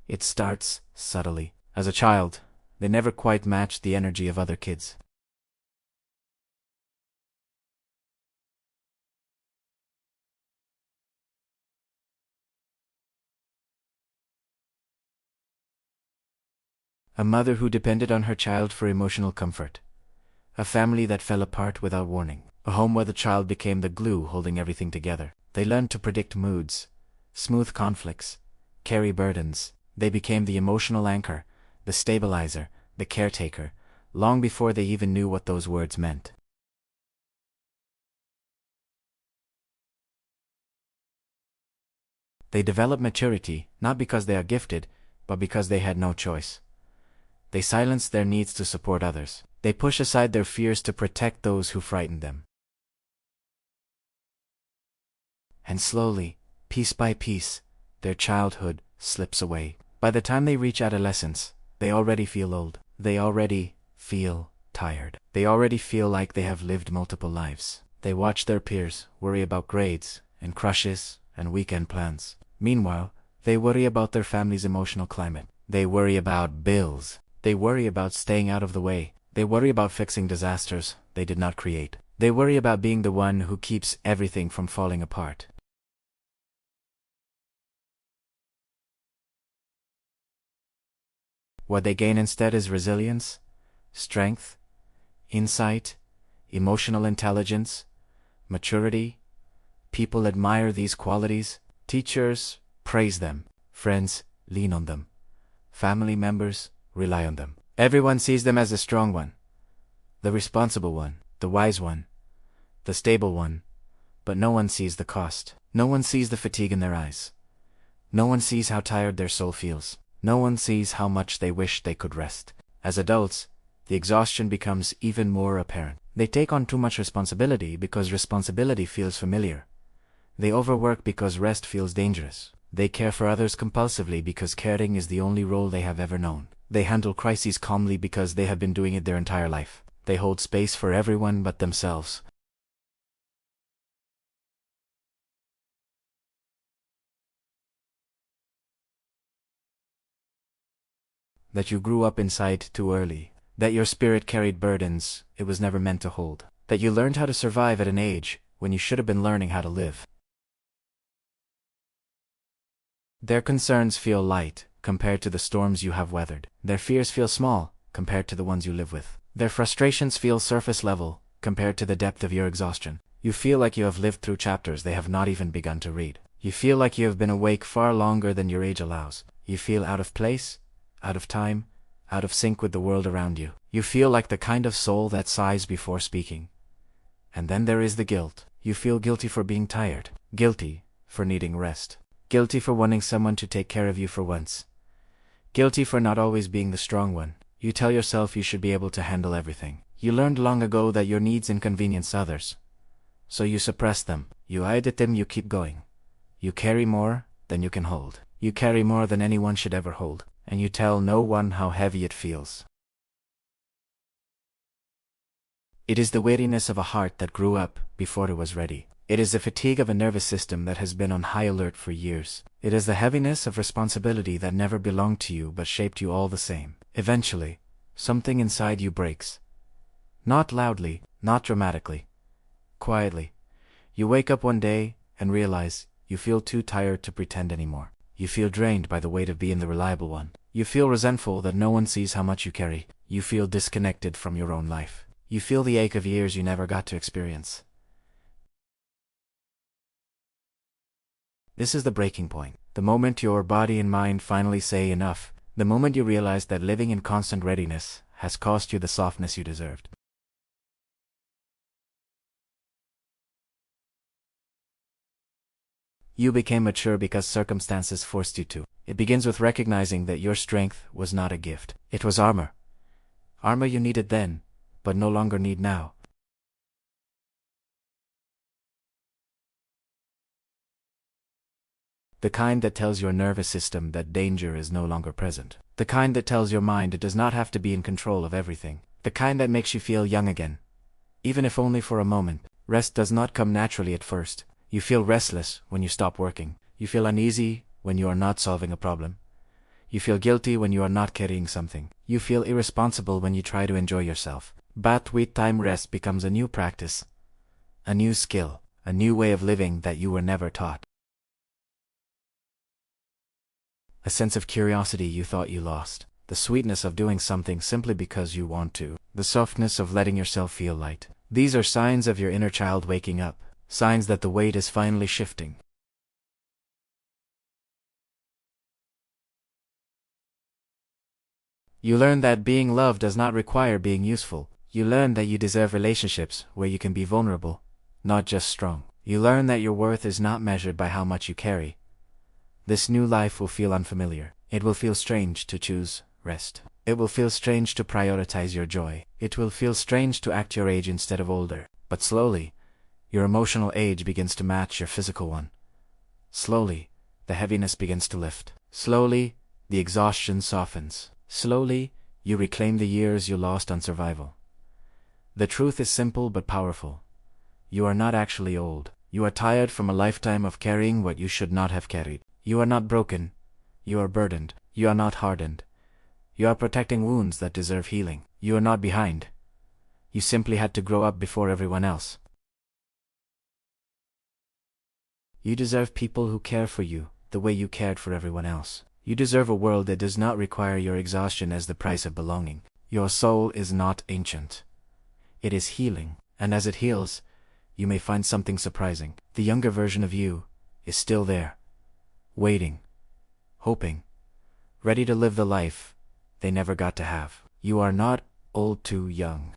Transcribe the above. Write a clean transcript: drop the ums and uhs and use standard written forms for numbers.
It starts subtly. As a child, they never quite matched the energy of other kids. A mother who depended on her child for emotional comfort. A family that fell apart without warning. A home where the child became the glue holding everything together. They learned to predict moods, smooth conflicts, carry burdens. They became the emotional anchor, the stabilizer, the caretaker, long before they even knew what those words meant. They develop maturity, not because they are gifted, but because they had no choice. They silence their needs to support others. They push aside their fears to protect those who frighten them. And slowly, piece by piece, their childhood slips away. By the time they reach adolescence, they already feel old. They already feel tired. They already feel like they have lived multiple lives. They watch their peers worry about grades and crushes and weekend plans. Meanwhile, they worry about their family's emotional climate. They worry about bills. They worry about staying out of the way. They worry about fixing disasters they did not create. They worry about being the one who keeps everything from falling apart. What they gain instead is resilience, strength, insight, emotional intelligence, maturity. People admire these qualities. Teachers praise them. Friends lean on them. Family members rely on them. Everyone sees them as the strong one, the responsible one, the wise one, the stable one, but no one sees the cost. No one sees the fatigue in their eyes. No one sees how tired their soul feels. No one sees how much they wish they could rest. As adults, the exhaustion becomes even more apparent. They take on too much responsibility because responsibility feels familiar. They overwork because rest feels dangerous. They care for others compulsively because caring is the only role they have ever known. They handle crises calmly because they have been doing it their entire life. They hold space for everyone but themselves. That you grew up inside too early. That your spirit carried burdens it was never meant to hold. That you learned how to survive at an age when you should have been learning how to live. Their concerns feel light compared to the storms you have weathered. Their fears feel small compared to the ones you live with. Their frustrations feel surface level compared to the depth of your exhaustion. You feel like you have lived through chapters they have not even begun to read. You feel like you have been awake far longer than your age allows. You feel out of place, out of time, out of sync with the world around you. You feel like the kind of soul that sighs before speaking. And then there is the guilt. You feel guilty for being tired. Guilty for needing rest. Guilty for wanting someone to take care of you for once. Guilty for not always being the strong one. You tell yourself you should be able to handle everything. You learned long ago that your needs inconvenience others. So you suppress them. You hide at them, you keep going. You carry more than you can hold. You carry more than anyone should ever hold. And you tell no one how heavy it feels. It is the weariness of a heart that grew up before it was ready. It is the fatigue of a nervous system that has been on high alert for years. It is the heaviness of responsibility that never belonged to you but shaped you all the same. Eventually, something inside you breaks. Not loudly, not dramatically. Quietly. You wake up one day and realize you feel too tired to pretend anymore. You feel drained by the weight of being the reliable one. You feel resentful that no one sees how much you carry. You feel disconnected from your own life. You feel the ache of years you never got to experience. This is the breaking point. The moment your body and mind finally say enough. The moment you realize that living in constant readiness has cost you the softness you deserved. You became mature because circumstances forced you to. It begins with recognizing that your strength was not a gift. It was armor. Armor you needed then, but no longer need now. The kind that tells your nervous system that danger is no longer present. The kind that tells your mind it does not have to be in control of everything. The kind that makes you feel young again. Even if only for a moment. Rest does not come naturally at first. You feel restless when you stop working. You feel uneasy when you are not solving a problem. You feel guilty when you are not carrying something. You feel irresponsible when you try to enjoy yourself. But with time, rest becomes a new practice, a new skill, a new way of living that you were never taught. A sense of curiosity you thought you lost. The sweetness of doing something simply because you want to. The softness of letting yourself feel light. These are signs of your inner child waking up. Signs that the weight is finally shifting. You learn that being loved does not require being useful. You learn that you deserve relationships where you can be vulnerable, not just strong. You learn that your worth is not measured by how much you carry. This new life will feel unfamiliar. It will feel strange to choose rest. It will feel strange to prioritize your joy. It will feel strange to act your age instead of older. But slowly, your emotional age begins to match your physical one. Slowly, the heaviness begins to lift. Slowly, the exhaustion softens. Slowly, you reclaim the years you lost on survival. The truth is simple but powerful. You are not actually old. You are tired from a lifetime of carrying what you should not have carried. You are not broken. You are burdened. You are not hardened. You are protecting wounds that deserve healing. You are not behind. You simply had to grow up before everyone else. You deserve people who care for you the way you cared for everyone else. You deserve a world that does not require your exhaustion as the price of belonging. Your soul is not ancient. It is healing, and as it heals, you may find something surprising. The younger version of you is still there, waiting, hoping, ready to live the life they never got to have. You are not old too young.